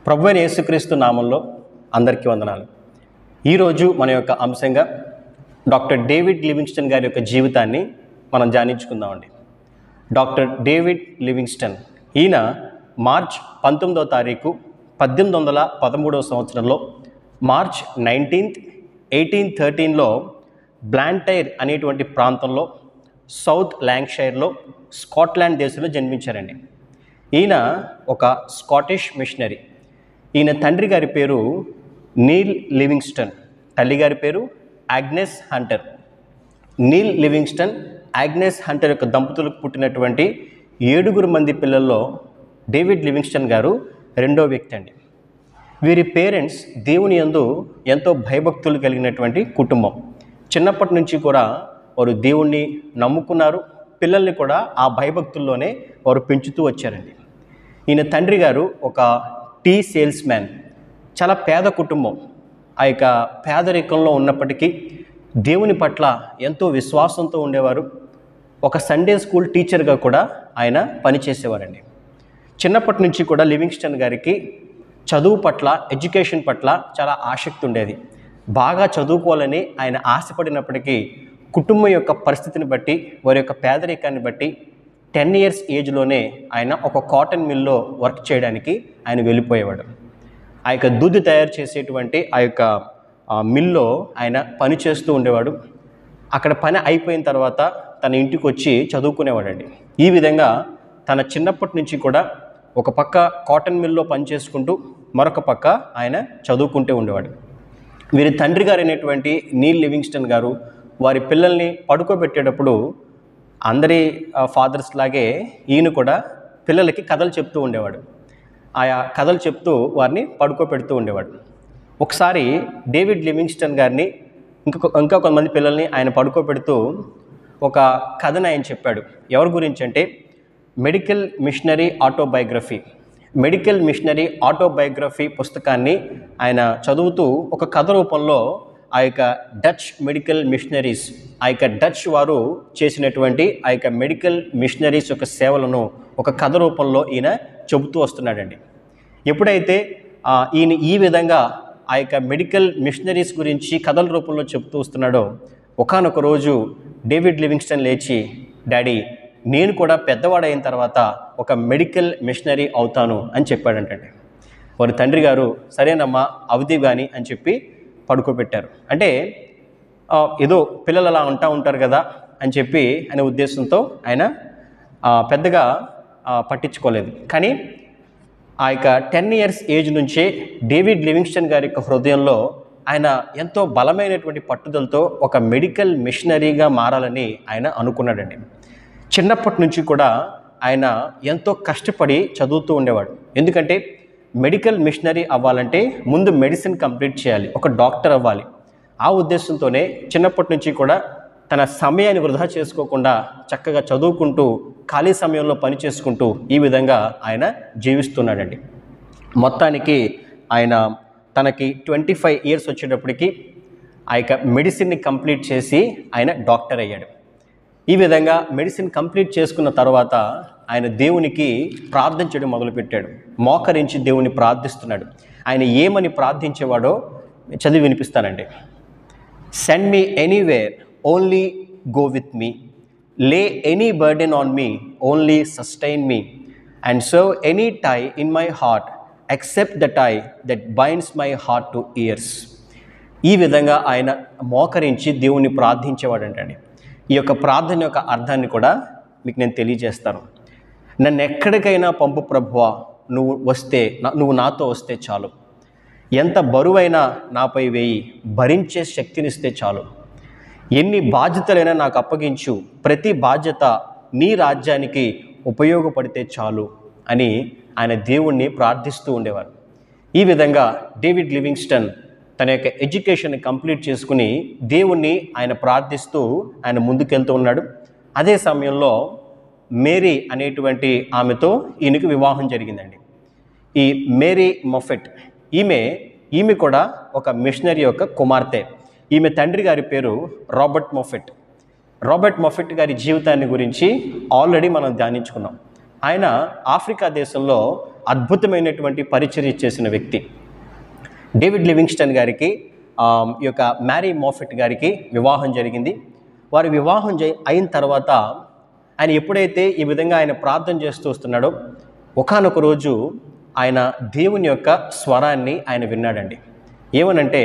ప్రభువైన యేసుక్రీస్తు నామంలో అందరికీ వందనాలు. ఈరోజు మన యొక్క అంశంగా డాక్టర్ డేవిడ్ లివింగ్స్టన్ గారి యొక్క జీవితాన్ని మనం ధ్యానించుకుందామండి. డాక్టర్ డేవిడ్ లివింగ్స్టన్ ఈయన మార్చ్ 19వ తారీఖు 1813 సంవత్సరంలో మార్చ్ 19th 1813లో బ్లాంటైర్ అనేటువంటి ప్రాంతంలో సౌత్ ల్యాంకషైర్లో స్కాట్లాండ్ దేశంలో జన్మించారండి. ఈయన ఒక స్కాటిష్ మిషనరీ. ఈయన తండ్రి గారి పేరు నీల్ లివింగ్స్టన్, తల్లి గారి పేరు Agnes Hunter. Neil Livingstone, Agnes Hunter యొక్క దంపతులకు పుట్టినటువంటి 7 మంది పిల్లల్లో డేవిడ్ లివింగ్స్టన్ గారు రెండో వ్యక్తి అండి. వీరి పేరెంట్స్ దేవుని యందు ఎంతో భయభక్తులు కలిగినటువంటి కుటుంబం. చిన్నప్పటి నుంచి కూడా వారు దేవుణ్ణి నమ్ముకున్నారు. పిల్లల్ని కూడా ఆ భయభక్తుల్లోనే వారు పెంచుతూ వచ్చారండి. ఈయన తండ్రి గారు ఒక టీ సేల్స్ మ్యాన్. చాలా పేద కుటుంబం. ఆ యొక్క పేదరికంలో ఉన్నప్పటికీ దేవుని పట్ల ఎంతో విశ్వాసంతో ఉండేవారు. ఒక సండే స్కూల్ టీచర్గా కూడా ఆయన పనిచేసేవారండి. చిన్నప్పటి నుంచి కూడా లివింగ్స్టన్ గారికి చదువు పట్ల, ఎడ్యుకేషన్ పట్ల చాలా ఆసక్తి ఉండేది. బాగా చదువుకోవాలని ఆయన ఆశపడినప్పటికీ కుటుంబం యొక్క పరిస్థితిని బట్టి, వారి యొక్క పేదరికాన్ని బట్టి 10 years ఏజ్లోనే ఆయన ఒక కాటన్ మిల్లో వర్క్ చేయడానికి ఆయన వెళ్ళిపోయేవాడు. ఆ యొక్క దూది తయారు చేసేటువంటి ఆ యొక్క మిల్లో ఆయన పని చేస్తూ ఉండేవాడు. అక్కడ పని అయిపోయిన తర్వాత తన ఇంటికి వచ్చి చదువుకునేవాడండి. ఈ విధంగా తన చిన్నప్పటి నుంచి కూడా ఒక పక్క కాటన్ మిల్లో పని చేసుకుంటూ మరొక పక్క ఆయన చదువుకుంటూ ఉండేవాడు. వీరి తండ్రి గారు అయినటువంటి నీల్ లివింగ్స్టన్ గారు వారి పిల్లల్ని పడుకోబెట్టేటప్పుడు అందరి ఫాదర్స్ లాగే ఈయన కూడా పిల్లలకి కథలు చెప్తూ ఉండేవాడు. ఆయా కథలు చెప్తూ వారిని పడుకోబెడుతూ ఉండేవాడు. ఒకసారి డేవిడ్ లివింగ్స్టన్ గారిని ఇంకా కొంతమంది పిల్లల్ని ఆయన పడుకోబెడుతూ ఒక కథను ఆయన చెప్పాడు. ఎవరి గురించి అంటే medical missionary autobiography. Medical missionary autobiography పుస్తకాన్ని ఆయన చదువుతూ ఒక కథ రూపంలో ఆ యొక్క డచ్ మెడికల్ మిషనరీస్, ఆ యొక్క డచ్ వారు చేసినటువంటి ఆ యొక్క మెడికల్ మిషనరీస్ యొక్క సేవలను ఒక కథ రూపంలో ఈయన చెబుతూ వస్తున్నాడండి. ఎప్పుడైతే ఈయన ఈ విధంగా ఆ యొక్క మెడికల్ మిషనరీస్ గురించి కథల రూపంలో చెబుతూ వస్తున్నాడో ఒకానొక రోజు డేవిడ్ లివింగ్స్టన్ లేచి, డాడీ నేను కూడా పెద్దవాడైన తర్వాత ఒక మెడికల్ మిషనరీ అవుతాను అని చెప్పాడంటండి. వారి తండ్రి గారు సరేనమ్మా అవుది కానీ అని చెప్పి పడుకోబెట్టారు. అంటే ఏదో పిల్లలు అలా ఉంటారు కదా అని చెప్పి అనే ఉద్దేశంతో ఆయన పెద్దగా పట్టించుకోలేదు. కానీ ఆ యొక్క 10 years ఏజ్ నుంచే డేవిడ్ లివింగ్స్టన్ గారి యొక్క హృదయంలో ఆయన ఎంతో బలమైనటువంటి పట్టుదలతో ఒక మెడికల్ మిషనరీగా మారాలని ఆయన అనుకున్నాడండి. చిన్నప్పటి నుంచి కూడా ఆయన ఎంతో కష్టపడి చదువుతూ ఉండేవాడు. ఎందుకంటే మెడికల్ మిషనరీ అవ్వాలంటే ముందు మెడిసిన్ కంప్లీట్ చేయాలి, ఒక డాక్టర్ అవ్వాలి. ఆ ఉద్దేశంతోనే చిన్నప్పటి నుంచి కూడా తన సమయాన్ని వృధా చేసుకోకుండా చక్కగా చదువుకుంటూ ఖాళీ సమయంలో పని చేసుకుంటూ ఈ విధంగా ఆయన జీవిస్తున్నాడండి. మొత్తానికి ఆయన తనకి 25 years వచ్చేటప్పటికి ఆ యొక్క మెడిసిన్ని కంప్లీట్ చేసి ఆయన డాక్టర్ అయ్యాడు. ఈ విధంగా మెడిసిన్ కంప్లీట్ చేసుకున్న తర్వాత ఆయన దేవునికి ప్రార్థించడం మొదలుపెట్టాడు. మోకరించి దేవుని ప్రార్థిస్తున్నాడు. ఆయన ఏమని ప్రార్థించేవాడో చదివి వినిపిస్తానండి. Send me anywhere, only go with me. Lay any burden on me, only sustain me. And serve any tie in my heart except the tie that binds my heart to yours. ఈ విధంగా ఆయన మోకరించి దేవుని ప్రార్థించేవాడంటండి. ఈ యొక్క ప్రార్థన యొక్క అర్థాన్ని కూడా మీకు నేను తెలియజేస్తాను. నన్ను ఎక్కడికైనా పంపు ప్రభువా, నువ్వు నాతో వస్తే చాలు. ఎంత బరువైనా నాపై వేయి, భరించే శక్తినిస్తే చాలు. ఎన్ని బాధ్యతలైనా నాకు అప్పగించు, ప్రతి బాధ్యత నీ రాజ్యానికి ఉపయోగపడితే చాలు అని ఆయన దేవుణ్ణి ప్రార్థిస్తూ ఉండేవారు. ఈ విధంగా డేవిడ్ లివింగ్స్టన్ తన యొక్క ఎడ్యుకేషన్ కంప్లీట్ చేసుకుని దేవుణ్ణి ఆయన ప్రార్థిస్తూ ఆయన ముందుకెళ్తూ ఉన్నాడు. అదే సమయంలో మేరీ అనేటువంటి ఆమెతో ఈయనకు వివాహం జరిగిందండి. ఈ మేరీ మొఫెట్ ఈమె కూడా ఒక మిషనరీ యొక్క కుమార్తె. ఈమె తండ్రి గారి పేరు రాబర్ట్ మొఫెట్. రాబర్ట్ మొఫెట్ గారి జీవితాన్ని గురించి ఆల్రెడీ మనం ధ్యానించుకున్నాం. ఆయన ఆఫ్రికా దేశంలో అద్భుతమైనటువంటి పరిచర్య చేసిన వ్యక్తి. డేవిడ్ లివింగ్స్టన్ గారికి ఈ యొక్క మ్యారీ మోఫెట్ గారికి వివాహం జరిగింది. వారి వివాహం అయిన తర్వాత ఆయన ఎప్పుడైతే ఈ విధంగా ఆయన ప్రార్థన చేస్తూ వస్తున్నాడో ఒకానొక రోజు ఆయన దేవుని యొక్క స్వరాన్ని ఆయన విన్నాడండి. ఏమనంటే,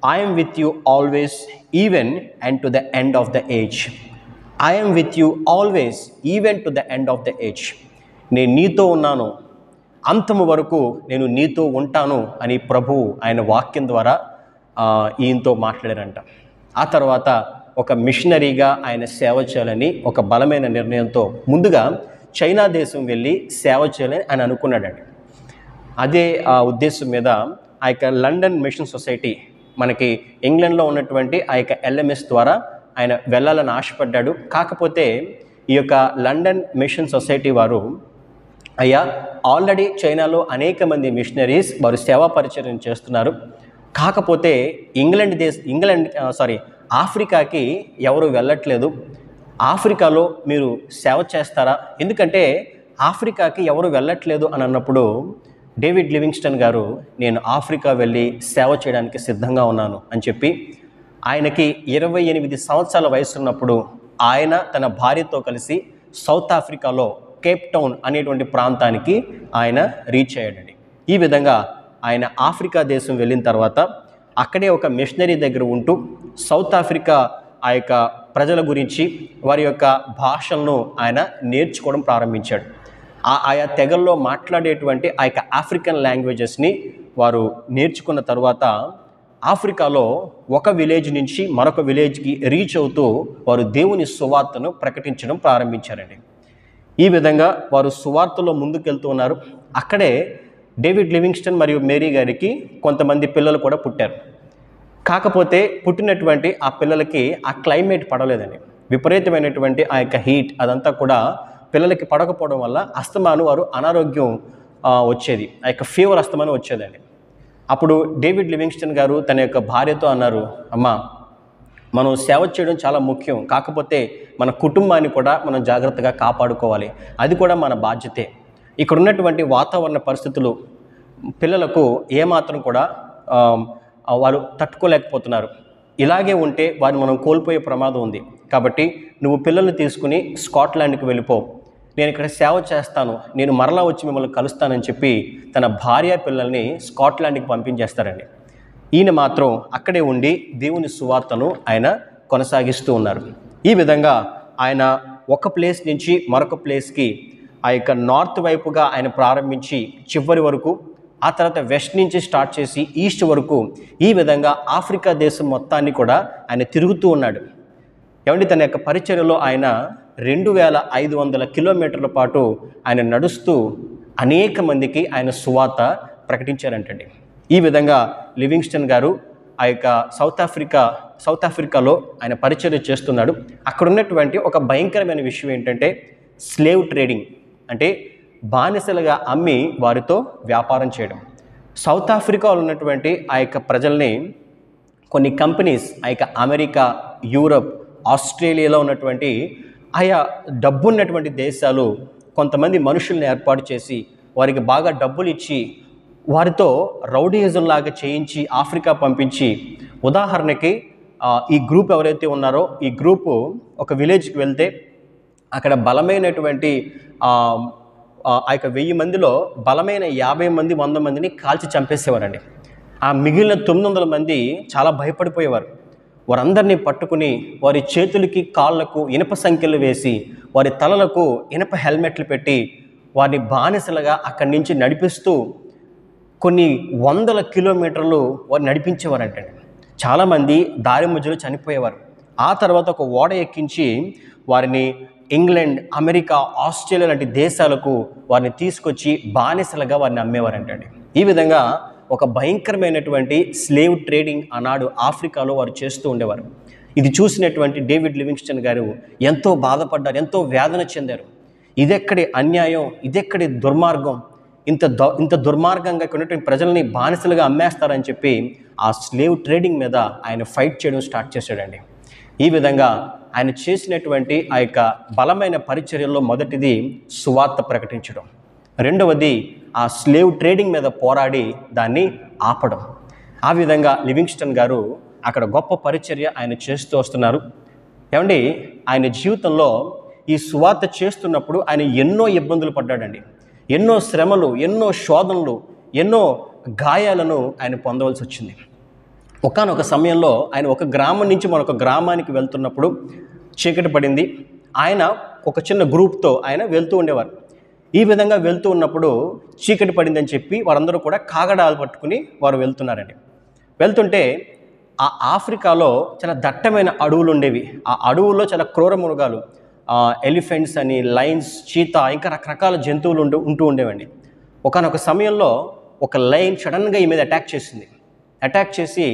I'm with you always even and to the end of the age. I'm with you always even to the end of the age. నేను నీతో ఉన్నాను, అంతము వరకు నేను నీతో ఉంటాను అని ప్రభువు ఆయన వాక్యం ద్వారా ఈయనతో మాట్లాడారంట. ఆ తర్వాత ఒక మిషనరీగా ఆయన సేవ చేయాలని ఒక బలమైన నిర్ణయంతో ముందుగా చైనా దేశం వెళ్ళి సేవ చేయాలని ఆయన అనుకున్నాడండి. అదే ఉద్దేశం మీద ఆ యొక్క లండన్ మిషన్ సొసైటీ, మనకి ఇంగ్లాండ్లో ఉన్నటువంటి ఆ యొక్క ఎల్ఎంఎస్ ద్వారా ఆయన వెళ్ళాలని ఆశపడ్డాడు. కాకపోతే ఈ యొక్క లండన్ మిషన్ సొసైటీ వారు, అయ్యా ఆల్రెడీ చైనాలో అనేక మంది మిషనరీస్ వారు సేవా పరిచయం చేస్తున్నారు, కాకపోతే ఆఫ్రికాకి ఎవరు వెళ్ళట్లేదు, ఆఫ్రికాలో మీరు సేవ చేస్తారా? ఎందుకంటే ఆఫ్రికాకి ఎవరు వెళ్ళట్లేదు అని అన్నప్పుడు డేవిడ్ లివింగ్స్టన్ గారు, నేను ఆఫ్రికా వెళ్ళి సేవ చేయడానికి సిద్ధంగా ఉన్నాను అని చెప్పి ఆయనకి 28 సంవత్సరాల వయసు ఉన్నప్పుడు ఆయన తన భార్యతో కలిసి సౌత్ ఆఫ్రికాలో కేప్ టౌన్ అనేటువంటి ప్రాంతానికి ఆయన రీచ్ అయ్యాడండి. ఈ విధంగా ఆయన ఆఫ్రికా దేశం వెళ్ళిన తర్వాత అక్కడే ఒక మిషనరీ దగ్గర ఉంటూ సౌత్ ఆఫ్రికా ఆ యొక్క ప్రజల గురించి వారి యొక్క భాషలను ఆయన నేర్చుకోవడం ప్రారంభించాడు. ఆయా తెగల్లో మాట్లాడేటువంటి ఆ యొక్క ఆఫ్రికన్ లాంగ్వేజెస్ని వారు నేర్చుకున్న తర్వాత ఆఫ్రికాలో ఒక విలేజ్ నుంచి మరొక విలేజ్కి రీచ్ అవుతూ వారు దేవుని సువార్తను ప్రకటించడం ప్రారంభించారండి. ఈ విధంగా వారు సువార్తలో ముందుకెళ్తూ ఉన్నారు. అక్కడే డేవిడ్ లివింగ్స్టన్ మరియు మేరీ గారికి కొంతమంది పిల్లలు కూడా పుట్టారు. కాకపోతే పుట్టినటువంటి ఆ పిల్లలకి ఆ క్లైమేట్ పడలేదండి. విపరీతమైనటువంటి ఆ యొక్క హీట్ అదంతా కూడా పిల్లలకి పడకపోవడం వల్ల అస్తమాను వారు అనారోగ్యం వచ్చేది, ఆ యొక్క ఫీవర్ అస్తమానం వచ్చేదండి. అప్పుడు డేవిడ్ లివింగ్స్టన్ గారు తన యొక్క భార్యతో అన్నారు, అమ్మా మనం సేవ చేయడం చాలా ముఖ్యం, కాకపోతే మన కుటుంబాన్ని కూడా మనం జాగ్రత్తగా కాపాడుకోవాలి, అది కూడా మన బాధ్యతే. ఇక్కడ ఉన్నటువంటి వాతావరణ పరిస్థితులు పిల్లలకు ఏమాత్రం కూడా వారు తట్టుకోలేకపోతున్నారు. ఇలాగే ఉంటే వారిని మనం కోల్పోయే ప్రమాదం ఉంది. కాబట్టి నువ్వు పిల్లల్ని తీసుకుని స్కాట్లాండ్కి వెళ్ళిపో, నేను ఇక్కడ సేవ చేస్తాను, నేను మరలా వచ్చి మిమ్మల్ని కలుస్తానని చెప్పి తన భార్య పిల్లల్ని స్కాట్లాండ్కి పంపించేస్తారండి. ఈయన మాత్రం అక్కడే ఉండి దేవుని సువార్తను ఆయన కొనసాగిస్తూ ఉన్నారు. ఈ విధంగా ఆయన ఒక ప్లేస్ నుంచి మరొక ప్లేస్కి ఆ యొక్క నార్త్ వైపుగా ఆయన ప్రారంభించి చివరి వరకు, ఆ తర్వాత వెస్ట్ నుంచి స్టార్ట్ చేసి ఈస్ట్ వరకు, ఈ విధంగా ఆఫ్రికా దేశం మొత్తాన్ని కూడా ఆయన తిరుగుతూ ఉన్నాడు. ఏమంటే తన యొక్క పరిచర్యలో ఆయన 2500 కిలోమీటర్ల పాటు ఆయన నడుస్తూ అనేక మందికి ఆయన సువార్త ప్రకటించారంటండి. ఈ విధంగా లివింగ్స్టన్ గారు ఆ యొక్క సౌత్ ఆఫ్రికాలో ఆయన పరిచర్య చేస్తున్నాడు. అక్కడ ఉన్నటువంటి ఒక భయంకరమైన విషయం ఏంటంటే స్లేవ్ ట్రేడింగ్, అంటే బానిసలుగా అమ్మి వారితో వ్యాపారం చేయడం. సౌత్ ఆఫ్రికాలో ఉన్నటువంటి ఆ యొక్క ప్రజల్ని కొన్ని కంపెనీస్, ఆ యొక్క అమెరికా, యూరప్, ఆస్ట్రేలియాలో ఉన్నటువంటి ఆయా డబ్బున్నటువంటి దేశాలు కొంతమంది మనుషుల్ని ఏర్పాటు చేసి వారికి బాగా డబ్బులు ఇచ్చి వారితో రౌడీయిజం లాగా చేయించి ఆఫ్రికా పంపించి, ఉదాహరణకి ఈ గ్రూప్ ఎవరైతే ఉన్నారో ఈ గ్రూపు ఒక విలేజ్కి వెళ్తే అక్కడ బలమైనటువంటి ఆ యొక్క 1000 మందిలో బలమైన 50 మంది 100 మందిని కాల్చి చంపేసేవారండి. ఆ మిగిలిన 900 మంది చాలా భయపడిపోయేవారు. వారందరినీ పట్టుకుని వారి చేతులకి కాళ్ళకు ఇనప సంఖ్యలు వేసి వారి తలలకు ఇనప హెల్మెట్లు పెట్టి వారిని బానిసలుగా అక్కడి నుంచి నడిపిస్తూ కొన్ని 100 కిలోమీటర్లు వారు నడిపించేవారంటే చాలామంది దారి మధ్యలో చనిపోయేవారు. ఆ తర్వాత ఒక ఓడ ఎక్కించి వారిని ఇంగ్లాండ్, అమెరికా, ఆస్ట్రేలియా లాంటి దేశాలకు వారిని తీసుకొచ్చి బానిసలుగా వారిని అమ్మేవారంటండి. ఈ విధంగా ఒక భయంకరమైనటువంటి స్లేవ్ ట్రేడింగ్ ఆనాడు ఆఫ్రికాలో వారు చేస్తూ ఉండేవారు. ఇది చూసినటువంటి డేవిడ్ లివింగ్స్టన్ గారు ఎంతో బాధపడ్డారు, ఎంతో వేదన చెందారు. ఇదెక్కడి అన్యాయం, ఇదెక్కడి దుర్మార్గం, ఇంత దుర్మార్గంగా ఉన్నటువంటి ప్రజల్ని బానిసలుగా అమ్మేస్తారని చెప్పి ఆ స్లేవ్ ట్రేడింగ్ మీద ఆయన ఫైట్ చేయడం స్టార్ట్ చేశాడండి. ఈ విధంగా ఆయన చేసినటువంటి ఆ యొక్క బలమైన పరిచర్యల్లో మొదటిది సువార్త ప్రకటించడం, రెండవది ఆ స్లేవ్ ట్రేడింగ్ మీద పోరాడి దాన్ని ఆపడం. ఆ విధంగా లివింగ్స్టన్ గారు అక్కడ గొప్ప పరిచర్య ఆయన చేస్తూ వస్తున్నారు. ఏమండి, ఆయన జీవితంలో ఈ సువార్త చేస్తున్నప్పుడు ఆయన ఎన్నో ఇబ్బందులు పడ్డాడండి. ఎన్నో శ్రమలు, ఎన్నో శోధనలు, ఎన్నో గాయాలను ఆయన పొందవలసి వచ్చింది. ఒకానొక సమయంలో ఆయన ఒక గ్రామం నుంచి మరొక గ్రామానికి వెళ్తున్నప్పుడు చీకటి పడింది. ఆయన ఒక చిన్న గ్రూప్తో ఆయన వెళ్తూ ఉండేవారు. ఈ విధంగా వెళ్తూ ఉన్నప్పుడు చీకటి పడిందని చెప్పి వారందరూ కూడా కాగడాలు పట్టుకుని వారు వెళ్తున్నారండి. వెళ్తుంటే ఆ ఆఫ్రికాలో చాలా దట్టమైన అడవులు ఉండేవి. ఆ అడవుల్లో చాలా క్రూర మృగాలు, ఎలిఫెంట్స్ అని, లయన్స్, చీతా, ఇంకా రకరకాల జంతువులు ఉంటూ ఉండేవండి. ఒకానొక సమయంలో ఒక లయన్ సడన్గా ఈ మీద అటాక్ చేసింది. అటాక్ చేసి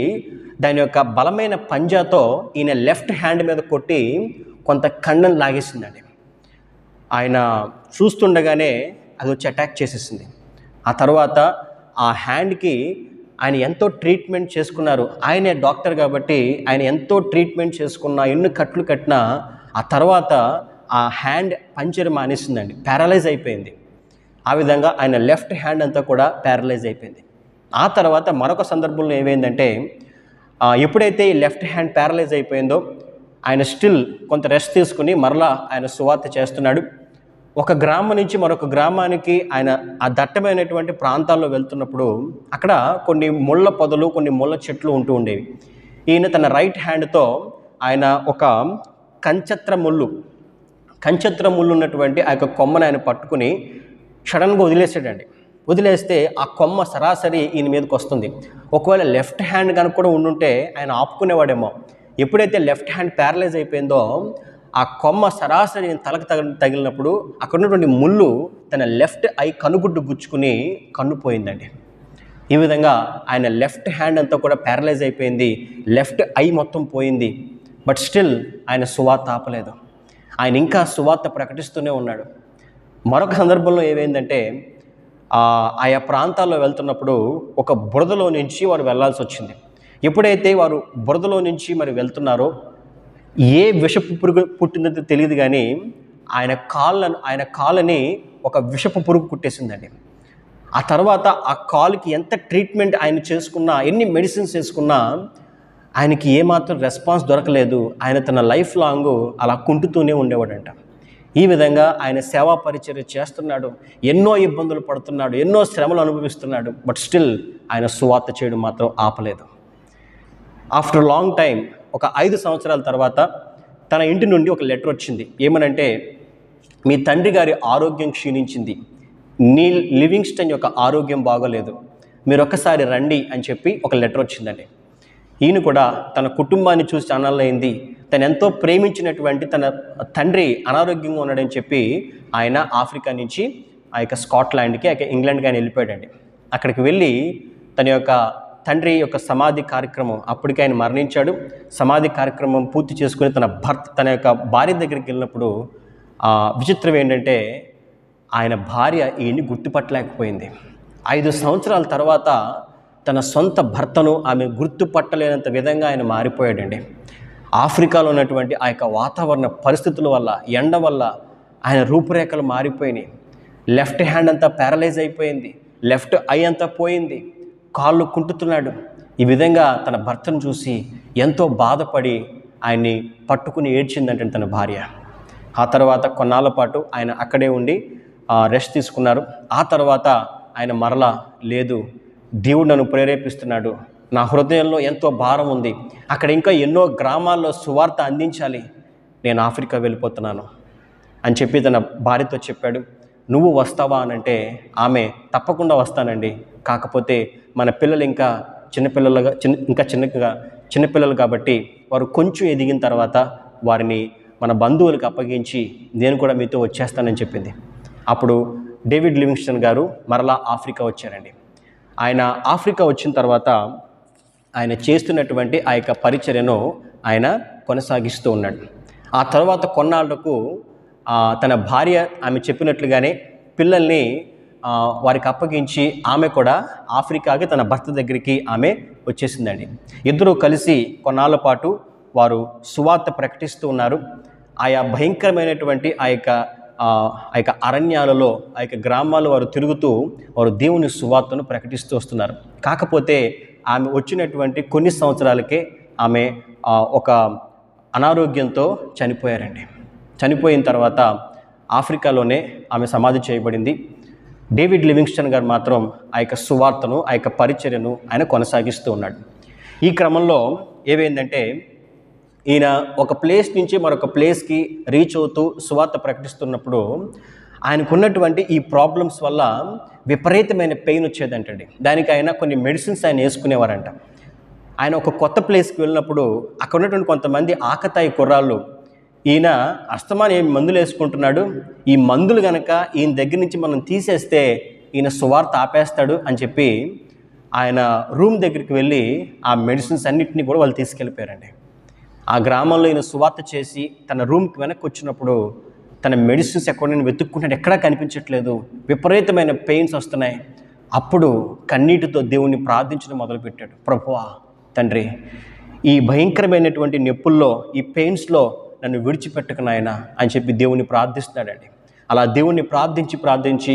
దాని యొక్క బలమైన పంజాతో ఈయన లెఫ్ట్ హ్యాండ్ మీద కొట్టి కొంత కండను లాగేసిందండి. ఆయన చూస్తుండగానే అది వచ్చి అటాక్ చేసేసింది. ఆ తర్వాత ఆ హ్యాండ్కి ఆయన ఎంతో ట్రీట్మెంట్ చేసుకున్నారు. ఆయనే డాక్టర్ కాబట్టి ఆయన ఎంతో ట్రీట్మెంట్ చేసుకున్నా, ఎన్ని కట్లు కట్టినా ఆ తర్వాత ఆ హ్యాండ్ పంచర్ మానేసిందండి, ప్యారలైజ్ అయిపోయింది. ఆ విధంగా ఆయన లెఫ్ట్ హ్యాండ్ అంతా కూడా ప్యారలైజ్ అయిపోయింది. ఆ తర్వాత మరొక సందర్భంలో ఏమైందంటే, ఎప్పుడైతే ఈ లెఫ్ట్ హ్యాండ్ ప్యారలైజ్ అయిపోయిందో ఆయన స్టిల్ కొంత రెస్ట్ తీసుకుని మరలా ఆయన సువార్త చేస్తున్నాడు. ఒక గ్రామం నుంచి మరొక గ్రామానికి ఆయన ఆ దట్టమైనటువంటి ప్రాంతాల్లో వెళ్తున్నప్పుడు అక్కడ కొన్ని ముళ్ళ పొదలు, కొన్ని ముళ్ళ చెట్లు ఉంటూ ఉండేవి. ఈయన తన రైట్ హ్యాండ్తో ఆయన ఒక కంచత్ర ముళ్ళు ఉన్నటువంటి ఆ యొక్క కొమ్మను ఆయన పట్టుకుని సడన్గా వదిలేసాడండి. వదిలేస్తే ఆ కొమ్మ సరాసరి ఈయన మీదకి వస్తుంది. ఒకవేళ లెఫ్ట్ హ్యాండ్ కనుక కూడా ఉండుంటే ఆయన ఆపుకునేవాడేమో. ఎప్పుడైతే లెఫ్ట్ హ్యాండ్ ప్యారలైజ్ అయిపోయిందో ఆ కొమ్మ సరాసరి తలకు తగిలినప్పుడు అక్కడ ఉన్నటువంటి ముళ్ళు తన లెఫ్ట్ ఐ కనుగుడ్డు గుచ్చుకుని కన్ను పోయిందండి. ఈ విధంగా ఆయన లెఫ్ట్ హ్యాండ్ అంతా కూడా ప్యారలైజ్ అయిపోయింది, లెఫ్ట్ ఐ మొత్తం పోయింది. బట్ స్టిల్ ఆయన సువార్త ఆపలేదు. ఆయన ఇంకా సువార్త ప్రకటిస్తూనే ఉన్నాడు. మరొక సందర్భంలో ఏమైందంటే, ఆయా ప్రాంతాల్లో వెళ్తున్నప్పుడు ఒక బురదలో నుంచి వారు వెళ్ళాల్సి వచ్చింది. ఎప్పుడైతే వారు బురదలో నుంచి మరి వెళ్తున్నారో ఏ విషపు పురుగు పుట్టిందో తెలియదు, కానీ ఆయన కాళ్ళని ఒక విషపు పురుగు కుట్టేసిందండి. ఆ తర్వాత ఆ కాలుకి ఎంత ట్రీట్మెంట్ ఆయన చేసుకున్నా, ఎన్ని మెడిసిన్స్ వేసుకున్నా ఆయనకి ఏమాత్రం రెస్పాన్స్ దొరకలేదు. ఆయన తన లైఫ్ లాంగ్ అలా కుంటుతూనే ఉండేవాడంట. ఈ విధంగా ఆయన సేవా పరిచర్య చేస్తున్నాడు, ఎన్నో ఇబ్బందులు పడుతున్నాడు, ఎన్నో శ్రమలు అనుభవిస్తున్నాడు. బట్ స్టిల్ ఆయన సువార్త చేయడం మాత్రం ఆపలేదు. ఆఫ్టర్ లాంగ్ టైం, ఒక 5 సంవత్సరాల తర్వాత తన ఇంటి నుండి ఒక లెటర్ వచ్చింది. ఏమనంటే, మీ తండ్రి గారి ఆరోగ్యం క్షీణించింది, నీల్ లివింగ్స్టన్ యొక్క ఆరోగ్యం బాగోలేదు, మీరు ఒక్కసారి రండి అని చెప్పి ఒక లెటర్ వచ్చిందండి. ఈయన కూడా తన కుటుంబాన్ని చూసి అనాలైంది. తను ఎంతో ప్రేమించినటువంటి తన తండ్రి అనారోగ్యంగా ఉన్నాడని చెప్పి ఆయన ఆఫ్రికా నుంచి ఆ యొక్క స్కాట్లాండ్కి, ఆ యొక్క ఇంగ్లాండ్కి ఆయన వెళ్ళిపోయాడండి. అక్కడికి వెళ్ళి తన యొక్క తండ్రి యొక్క సమాధి కార్యక్రమం, అప్పటికి ఆయన మరణించాడు, సమాధి కార్యక్రమం పూర్తి చేసుకుని తన యొక్క భార్య దగ్గరికి వెళ్ళినప్పుడు విచిత్రం ఏంటంటే, ఆయన భార్య ఈయన్ని గుర్తుపట్టలేకపోయింది. 5 సంవత్సరాల తర్వాత తన సొంత భర్తను ఆమె గుర్తుపట్టలేనంత విధంగా ఆయన మారిపోయాడండి. ఆఫ్రికాలో ఉన్నటువంటి ఆ యొక్క వాతావరణ పరిస్థితుల వల్ల, ఎండ వల్ల ఆయన రూపురేఖలు మారిపోయినాయి. లెఫ్ట్ హ్యాండ్ అంతా ప్యారలైజ్ అయిపోయింది, లెఫ్ట్ ఐ అంతా పోయింది, కాళ్ళు కుంటుతున్నాడు. ఈ విధంగా తన భర్తను చూసి ఎంతో బాధపడి ఆయన్ని పట్టుకుని ఏడ్చిందంటే తన భార్య. ఆ తర్వాత కొన్నాళ్ళ పాటు ఆయన అక్కడే ఉండి రెస్ట్ తీసుకున్నారు. ఆ తర్వాత ఆయన మరలా, లేదు, దేవుడు నన్ను ప్రేరేపిస్తున్నాడు, నా హృదయంలో ఎంతో భారం ఉంది, అక్కడ ఇంకా ఎన్నో గ్రామాల్లో సువార్త అందించాలి, నేను ఆఫ్రికా వెళ్ళిపోతున్నాను అని చెప్పి తన భార్యతో చెప్పాడు. నువ్వు వస్తావా అనంటే ఆమె, తప్పకుండా వస్తానండి, కాకపోతే మన పిల్లలు ఇంకా చిన్నపిల్లలు కాబట్టి వారు కొంచెం ఎదిగిన తర్వాత వారిని మన బంధువులకు అప్పగించి నేను కూడా మీతో వచ్చేస్తానని చెప్పింది. అప్పుడు డేవిడ్ లివింగ్స్టన్ గారు మరలా ఆఫ్రికా వచ్చారండి. ఆయన ఆఫ్రికా వచ్చిన తర్వాత ఆయన చేస్తున్నటువంటి ఆ యొక్క పరిచర్యను ఆయన కొనసాగిస్తూ ఉన్నాడు. ఆ తర్వాత కొన్నాళ్లకు తన భార్య ఆమె చెప్పినట్లుగానే పిల్లల్ని వారికి అప్పగించి ఆమె కూడా ఆఫ్రికాకి తన భర్త దగ్గరికి ఆమె వచ్చేసిందండి. ఇద్దరూ కలిసి కొన్నాళ్ళ పాటు వారు సువార్త ప్రకటిస్తూ ఉన్నారు. ఆయా భయంకరమైనటువంటి ఆ యొక్క అరణ్యాలలో ఆ యొక్క గ్రామాల్లో వారు తిరుగుతూ వారు దేవుని సువార్తను ప్రకటిస్తూ వస్తున్నారు. కాకపోతే ఆమె వచ్చినటువంటి కొన్ని సంవత్సరాలకే ఆమె ఒక అనారోగ్యంతో చనిపోయారండి. చనిపోయిన తర్వాత ఆఫ్రికాలోనే ఆమె సమాధి చేయబడింది. డేవిడ్ లివింగ్స్టన్ గారు మాత్రం ఆ యొక్క సువార్తను, ఆ యొక్క పరిచర్యను ఆయన కొనసాగిస్తూ ఉన్నాడు. ఈ క్రమంలో ఏమైందంటే, ఈయన ఒక ప్లేస్ నుంచి మరొక ప్లేస్కి రీచ్ అవుతూ సువార్త ప్రకటిస్తున్నప్పుడు ఆయనకున్నటువంటి ఈ ప్రాబ్లమ్స్ వల్ల విపరీతమైన పెయిన్ వచ్చేదంటండి. దానికి ఆయన కొన్ని మెడిసిన్స్ ఆయన వేసుకునేవారంట. ఆయన ఒక కొత్త ప్లేస్కి వెళ్ళినప్పుడు అక్కడ ఉన్నటువంటి కొంతమంది ఆకతాయి కుర్రాళ్ళు, ఈయన అస్తమానం ఏమి మందులు వేసుకుంటున్నాడు, ఈ మందులు కనుక ఈయన దగ్గర నుంచి మనం తీసేస్తే ఈయన సువార్త ఆపేస్తాడు అని చెప్పి ఆయన రూమ్ దగ్గరికి వెళ్ళి ఆ మెడిసిన్స్ అన్నింటినీ కూడా వాళ్ళు తీసుకెళ్ళిపోయారండి. ఆ గ్రామంలో ఈయన సువార్త చేసి తన రూమ్కి వెనక్కి వచ్చినప్పుడు తన మెడిసిన్స్ ఎక్కడైనా వెతుక్కుంటే ఎక్కడా కనిపించట్లేదు, విపరీతమైన పెయిన్స్ వస్తున్నాయి. అప్పుడు కన్నీటితో దేవుణ్ణి ప్రార్థించడం మొదలుపెట్టాడు. ప్రభువా తండ్రి, ఈ భయంకరమైనటువంటి నొప్పుల్లో, ఈ పెయిన్స్లో నన్ను విడిచిపెట్టకు నాయనా అని చెప్పి దేవుణ్ణి ప్రార్థిస్తున్నాడండి. అలా దేవుణ్ణి ప్రార్థించి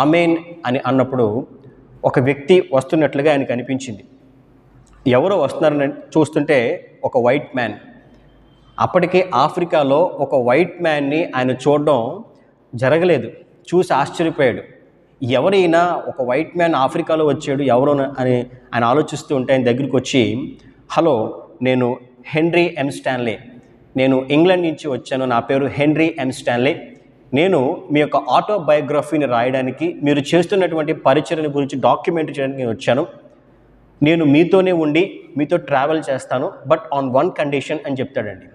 ఆమెన్ అని అన్నప్పుడు ఒక వ్యక్తి వస్తున్నట్లుగా ఆయనకు అనిపించింది. ఎవరో వస్తున్నారని చూస్తుంటే ఒక వైట్ మ్యాన్. అప్పటికే ఆఫ్రికాలో ఒక వైట్ మ్యాన్ని ఆయన చూడడం జరగలేదు. చూసి ఆశ్చర్యపోయాడు. ఎవరైనా ఒక వైట్ మ్యాన్ ఆఫ్రికాలో వచ్చాడు ఎవరో అని ఆయన ఆలోచిస్తూ ఉంటే ఆయన దగ్గరికి వచ్చి, హలో, నేను హెన్రీ ఎం స్టాన్లే, నేను ఇంగ్లాండ్ నుంచి వచ్చాను, నా పేరు హెన్రీ ఎం స్టాన్లే, నేను మీ యొక్క ఆటోబయోగ్రఫీని రాయడానికి, మీరు చేస్తున్నటువంటి పరిచర్య గురించి డాక్యుమెంట్ చేయడానికి నేను వచ్చాను. నేను మీతోనే ఉండి మీతో ట్రావెల్ చేస్తాను, బట్ ఆన్ వన్ కండిషన్ అని చెప్తాడండి.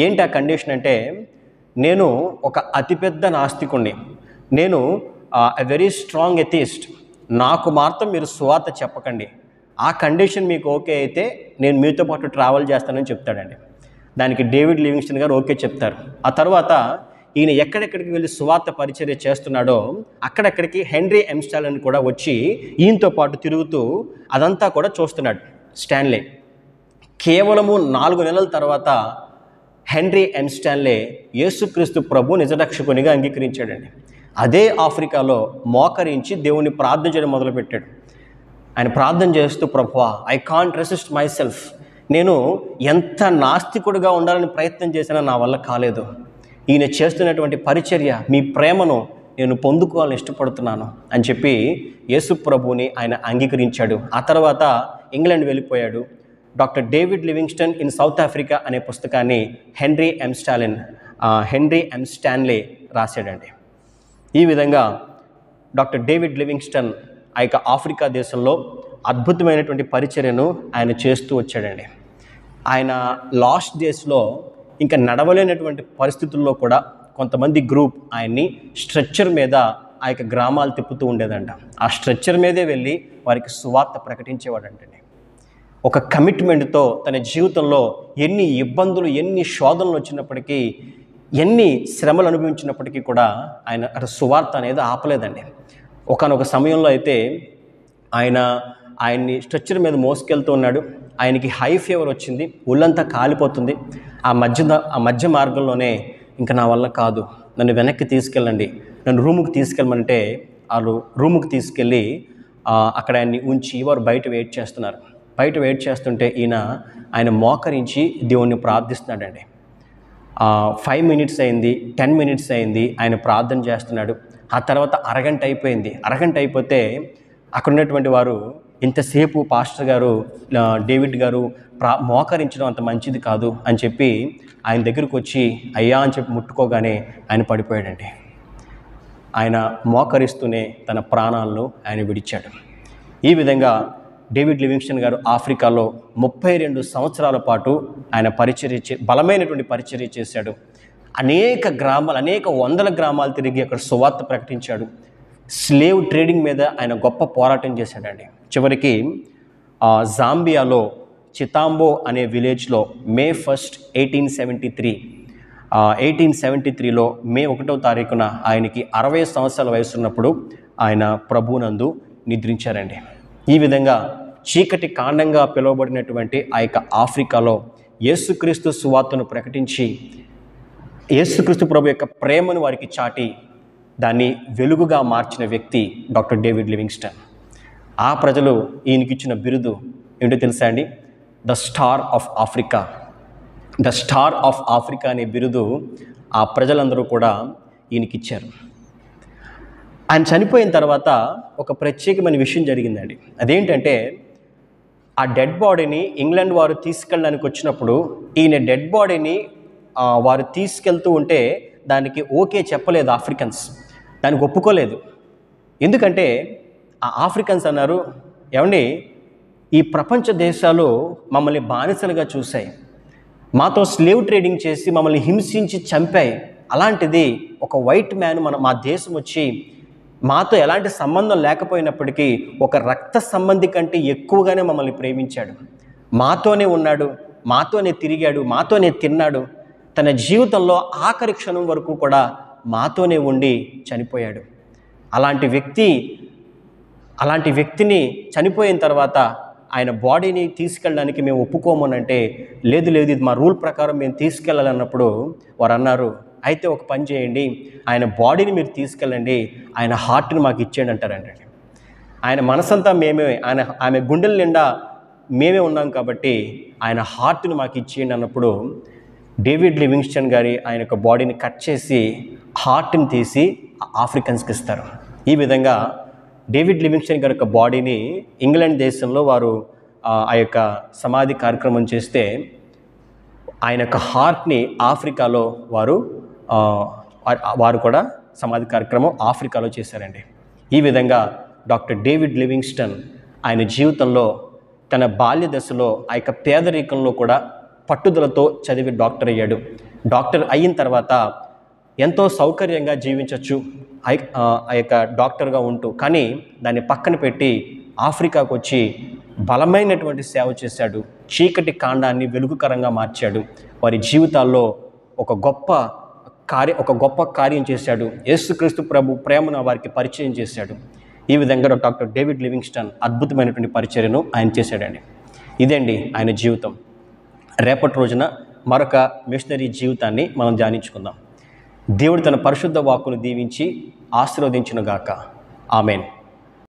ఏంటి ఆ కండిషన్ అంటే, నేను ఒక అతిపెద్ద నాస్తికుణ్ణి, నేను ఎ వెరీ స్ట్రాంగ్ ఎథిస్ట్, నాకు మాత్రం మీరు సువార్త చెప్పకండి, ఆ కండిషన్ మీకు ఓకే అయితే నేను మీతో పాటు ట్రావెల్ చేస్తానని చెప్తాడండి. దానికి డేవిడ్ లివింగ్స్టన్ గారు ఓకే చెప్తారు. ఆ తర్వాత ఈయన ఎక్కడెక్కడికి వెళ్ళి సువార్త పరిచర్య చేస్తున్నాడో అక్కడెక్కడికి హెన్రీ ఎం స్టాన్లే కూడా వచ్చి ఈయనతో పాటు తిరుగుతూ అదంతా కూడా చూస్తున్నాడు. స్టాన్లే కేవలము 4 నెలల తర్వాత హెన్రీ ఎం స్టాన్లే యేసుక్రీస్తు ప్రభు నిజరక్షకునిగా అంగీకరించాడండి. అదే ఆఫ్రికాలో మోకరించి దేవుని ప్రార్థించడం మొదలుపెట్టాడు. ఆయన ప్రార్థన చేస్తూ, ప్రభువా, I can't resist my self, నేను ఎంత నాస్తికుడిగా ఉండాలని ప్రయత్నం చేసినా నా వల్ల కాలేదు, ఈయన చేస్తున్నటువంటి పరిచర్య, మీ ప్రేమను నేను పొందుకోవాలని ఇష్టపడుతున్నాను అని చెప్పి యేసు ప్రభువుని ఆయన అంగీకరించాడు. ఆ తర్వాత ఇంగ్లాండ్ వెళ్ళిపోయాడు. Doctor David Livingstone in South Africa అనే పుస్తకాన్ని హెన్రీ ఎం స్టాన్లే రాశాడండి. ఈ విధంగా డాక్టర్ డేవిడ్ లివింగ్స్టన్ ఆ యొక్క ఆఫ్రికా దేశంలో అద్భుతమైనటువంటి పరిచర్యను ఆయన చేస్తూ వచ్చాడండి. ఆయన లాస్ట్ డేస్లో ఇంకా నడవలేనటువంటి పరిస్థితుల్లో కూడా కొంతమంది గ్రూప్ ఆయన్ని స్ట్రెచ్చర్ మీద ఆ యొక్క గ్రామాలు తిప్పుతూ ఉండేదంట. ఆ స్ట్రెచ్చర్ మీదే వెళ్ళి వారికి సువార్త ప్రకటించేవాడంటండి. ఒక కమిట్మెంట్తో తన జీవితంలో ఎన్ని ఇబ్బందులు, ఎన్ని శోధనలు వచ్చినప్పటికీ, ఎన్ని శ్రమలు అనుభవించినప్పటికీ కూడా ఆయన సువార్త అనేది ఆపలేదండి. ఒకానొక సమయంలో అయితే ఆయన్ని స్ట్రెచ్చర్ మీద మోసుకెళ్తూ ఉన్నాడు. ఆయనకి హై ఫీవర్ వచ్చింది, ఒళ్ళంతా కాలిపోతుంది. ఆ మధ్య మార్గంలోనే ఇంకా నా వల్ల కాదు, నన్ను వెనక్కి తీసుకెళ్ళండి, నన్ను రూముకి తీసుకెళ్ళమంటే వాళ్ళు రూముకి తీసుకెళ్ళి అక్కడ ఆయన్ని ఉంచి వారు బయట వెయిట్ చేస్తున్నారు. బయట వెయిట్ చేస్తుంటే ఆయన మోకరించి దేవుణ్ణి ప్రార్థిస్తున్నాడండి. 5 minutes అయింది, 10 minutes అయింది, ఆయన ప్రార్థన చేస్తున్నాడు. ఆ తర్వాత అరగంట అయిపోయింది. అరగంట అయిపోతే అక్కడ ఉన్నటువంటి వారు, ఇంతసేపు పాస్టర్ గారు, డేవిడ్ గారు మోకరించడం అంత మంచిది కాదు అని చెప్పి ఆయన దగ్గరికి వచ్చి అయ్యా అని చెప్పి ముట్టుకోగానే ఆయన పడిపోయాడండి. ఆయన మోకరిస్తూనే తన ప్రాణాలను ఆయన విడిచాడు. ఈ విధంగా డేవిడ్ లివింగ్స్టన్ గారు ఆఫ్రికాలో 32 సంవత్సరాల పాటు ఆయన బలమైనటువంటి పరిచర్య చేశాడు. అనేక వందల గ్రామాలు తిరిగి అక్కడ సువార్త ప్రకటించాడు. స్లేవ్ ట్రేడింగ్ మీద ఆయన గొప్ప పోరాటం చేశాడండి. చివరికి జాంబియాలో చితాంబో అనే విలేజ్లో May 1, 1873లో మే 1వ తారీఖున ఆయనకి 60 సంవత్సరాల వయసు ఉన్నప్పుడు ఆయన ప్రభువునందు నిద్రించారండి. ఈ విధంగా చీకటి కాండంగా పిలువబడినటువంటి ఆ యొక్క ఆఫ్రికాలో యేసుక్రీస్తు సువార్తను ప్రకటించి యేసుక్రీస్తు ప్రభు యొక్క ప్రేమను వారికి చాటి దాన్ని వెలుగుగా మార్చిన వ్యక్తి డాక్టర్ డేవిడ్ లివింగ్స్టన్. ఆ ప్రజలు ఈయనకిచ్చిన బిరుదు ఏంటో తెలుసా అండి? The star of Africa. The star of Africa అనే బిరుదు ఆ ప్రజలందరూ కూడా ఈయనకిచ్చారు. ఆయన చనిపోయిన తర్వాత ఒక ప్రత్యేకమైన విషయం జరిగిందండి. అదేంటంటే ఆ డెడ్ బాడీని ఇంగ్లాండ్ వారు తీసుకెళ్ళడానికి వచ్చినప్పుడు ఈయన డెడ్ బాడీని వారు తీసుకెళ్తూ ఉంటే దానికి ఓకే చెప్పలేదు ఆఫ్రికన్స్, దానికి ఒప్పుకోలేదు. ఎందుకంటే ఆ ఆఫ్రికన్స్ అన్నారు, ఏమండి ఈ ప్రపంచ దేశాలు మమ్మల్ని బానిసలుగా చూశాయి, మాతో స్లేవ్ ట్రేడింగ్ చేసి మమ్మల్ని హింసించి చంపాయి. అలాంటిది ఒక వైట్ మ్యాన్ మా దేశం వచ్చి మాతో ఎలాంటి సంబంధం లేకపోయినప్పటికీ ఒక రక్త సంబంధి కంటే ఎక్కువగానే మమ్మల్ని ప్రేమించాడు, మాతోనే ఉన్నాడు, మాతోనే తిరిగాడు, మాతోనే తిన్నాడు, తన జీవితంలో ఆఖరి క్షణం వరకు కూడా మాతోనే ఉండి చనిపోయాడు. అలాంటి వ్యక్తిని చనిపోయిన తర్వాత ఆయన బాడీని తీసుకెళ్ళడానికి మేము ఒప్పుకోమనంటే లేదు ఇది మా రూల్ ప్రకారం మేము తీసుకెళ్ళాలన్నప్పుడు వారు అన్నారు, అయితే ఒక పని చేయండి, ఆయన బాడీని మీరు తీసుకెళ్ళండి, ఆయన హార్ట్ని మాకు ఇచ్చేయండి అంటారండి. ఆయన మనసంతా ఆమె గుండెల నిండా మేమే ఉన్నాం కాబట్టి ఆయన హార్ట్ని మాకు ఇచ్చేయండి అన్నప్పుడు డేవిడ్ లివింగ్స్టన్ గారి ఆయన యొక్క బాడీని కట్ చేసి హార్ట్ని తీసి ఆఫ్రికన్స్కి ఇస్తారు. ఈ విధంగా డేవిడ్ లివింగ్స్టన్ గారి యొక్క బాడీని ఇంగ్లాండ్ దేశంలో వారు ఆ యొక్క సమాధి కార్యక్రమం చేస్తే ఆయన యొక్క హార్ట్ని ఆఫ్రికాలో వారు కూడా సమాధి కార్యక్రమం ఆఫ్రికాలో చేశారండి. ఈ విధంగా డాక్టర్ డేవిడ్ లివింగ్స్టన్ ఆయన జీవితంలో తన బాల్య దశలో ఆ యొక్క పేదరికంలో కూడా పట్టుదలతో చదివి డాక్టర్ అయ్యాడు. డాక్టర్ అయిన తర్వాత ఎంతో సౌకర్యంగా జీవించవచ్చు ఆ యొక్క డాక్టర్గా ఉంటూ, కానీ దాన్ని పక్కన పెట్టి ఆఫ్రికాకు వచ్చి బలమైనటువంటి సేవ చేశాడు. చీకటి కాండాన్ని వెలుగుకరంగా మార్చాడు. వారి జీవితాల్లో ఒక గొప్ప కార్యం చేశాడు. యేసుక్రీస్తు ప్రభు ప్రేమను వారికి పరిచయం చేశాడు. ఈ విధంగా డాక్టర్ డేవిడ్ లివింగ్స్టన్ అద్భుతమైనటువంటి పరిచర్యను ఆయన చేశాడండి. ఇదండి ఆయన జీవితం. రేపటి రోజున మరొక మిషనరీ జీవితాన్ని మనం ధ్యానించుకుందాం. దేవుడు తన పరిశుద్ధ వాక్కును దీవించి ఆశీర్వదించునుగాక. ఆమెన్.